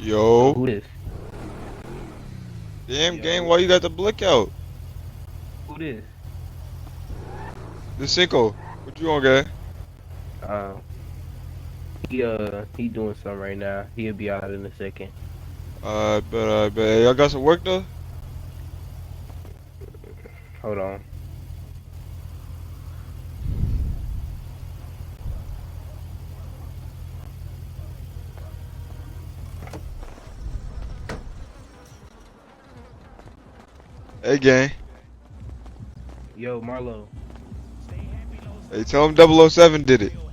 Yo, Yo, who this? damn game, Yo, why you got the blick out? who this? The cinco. What you on, guy? Uh, he doing something right now. He'll be out in a second. I bet. Hey, y'all got some work though? Hold on. Hey, gang. Yo, Marlo. Hey, tell him 007 did it.